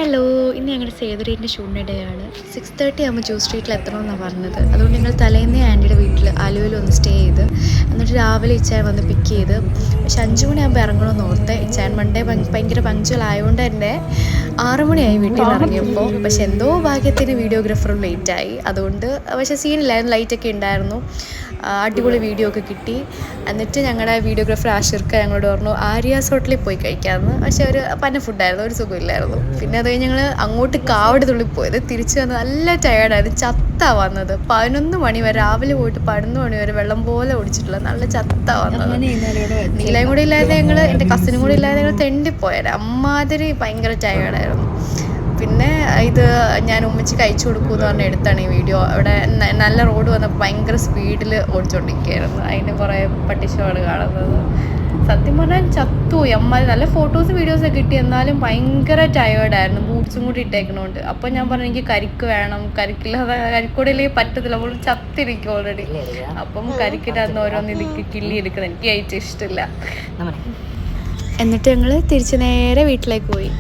Hello, ഇന്ന് ഞങ്ങളുടെ സേതുരേൻ്റെ ഷൂട്ടിൻ്റെ day ആണ്. 6:30 ആകുമ്പോൾ ജൂ സ്ട്രീറ്റിൽ എത്തണമെന്നാണ് പറഞ്ഞത്. അതുകൊണ്ട് ഞങ്ങൾ തലേന്നേ ആൻറ്റിയുടെ വീട്ടിൽ ആലുവയിൽ ഒന്ന് സ്റ്റേ ചെയ്ത് എന്നിട്ട് രാവിലെ ഇച്ചായൻ വന്ന് പിക്ക് ചെയ്ത്. പക്ഷെ 5 മണിയാകുമ്പോൾ ഇറങ്ങണമെന്ന് ഓർത്ത്. ഇച്ചായൻ മൺഡേ ഭയങ്കര പങ്ക്ച്വൽ ആയതുകൊണ്ട് തന്നെ 6 മണിയായി വീട്ടിൽ നിന്ന് ഇറങ്ങിയപ്പോൾ. പക്ഷെ എന്തോ ഭാഗ്യത്തിന് വീഡിയോഗ്രാഫറും ലേറ്റായി. അതുകൊണ്ട് പക്ഷേ സീനില്ലായിരുന്നു, ലൈറ്റൊക്കെ ഉണ്ടായിരുന്നു. അടിപൊളി വീഡിയോ ഒക്കെ കിട്ടി. എന്നിട്ട് ഞങ്ങളുടെ വീഡിയോഗ്രാഫർ ആഷിർക്ക് ഞങ്ങളോട് പറഞ്ഞു ആര്യാസ് ഹോട്ടലിൽ പോയി കഴിക്കാമെന്ന്. പക്ഷേ ഒരു പന്ന ഫുഡായിരുന്നു, ഒരു സുഖമില്ലായിരുന്നു. പിന്നെ അത് കഴിഞ്ഞ് ഞങ്ങൾ അങ്ങോട്ട് കാവടി തുള്ളി പോയത്. തിരിച്ച് വന്ന് നല്ല ടയേർഡായിരുന്നു, ചത്താ വന്നത്. 11 മണി വരെ, രാവിലെ പോയിട്ട് 11 മണി വരെ വെള്ളം പോലെ ഓടിച്ചിട്ടുള്ള നല്ല ചത്താ വന്നത്. നീലയും കൂടി ഇല്ലാതെ ഞങ്ങൾ, എൻ്റെ കസിനും കൂടി ഇല്ലാതെ ഞങ്ങൾ തെണ്ടിപ്പോയത്. അമ്മാതിരി ഭയങ്കര ടയേർഡായിരുന്നു. പിന്നെ ഇത് ഞാൻ ഉമ്മച്ചി കഴിച്ചു കൊടുക്കുമെന്ന് പറഞ്ഞ് എടുത്താണ് ഈ വീഡിയോ. അവിടെ നല്ല റോഡ് വന്നപ്പോൾ ഭയങ്കര സ്പീഡിൽ ഓടിച്ചുകൊണ്ടിരിക്കുകയായിരുന്നു. അതിന് കുറേ പട്ടിഷമാണ് കാണുന്നത്. സത്യം പറഞ്ഞാൽ ചത്തുപോയി. അമ്മാതിരി നല്ല ഫോട്ടോസ് വീഡിയോസൊക്കെ കിട്ടി, എന്നാലും ഭയങ്കര ടയേർഡായിരുന്നു, ബൂട്ട്സും കൂടി ഇട്ടേക്കണോണ്ട്. അപ്പോൾ ഞാൻ പറഞ്ഞു എനിക്ക് കരിക്ക് വേണം, കരിക്കില്ലാതെ കരിക്കൂടയിലേക്ക് പറ്റത്തില്ല, അപ്പോൾ ചത്തിരിക്കും ഓൾറെഡി. അപ്പം കരിക്കിൻ്റെ ഓരോന്ന് ഇതിക്ക് കിള്ളി എടുക്കുന്നത് എനിക്ക് ഏറ്റവും ഇഷ്ടമില്ല. എന്നിട്ട് ഞങ്ങൾ തിരിച്ച് നേരെ വീട്ടിലേക്ക് പോയി.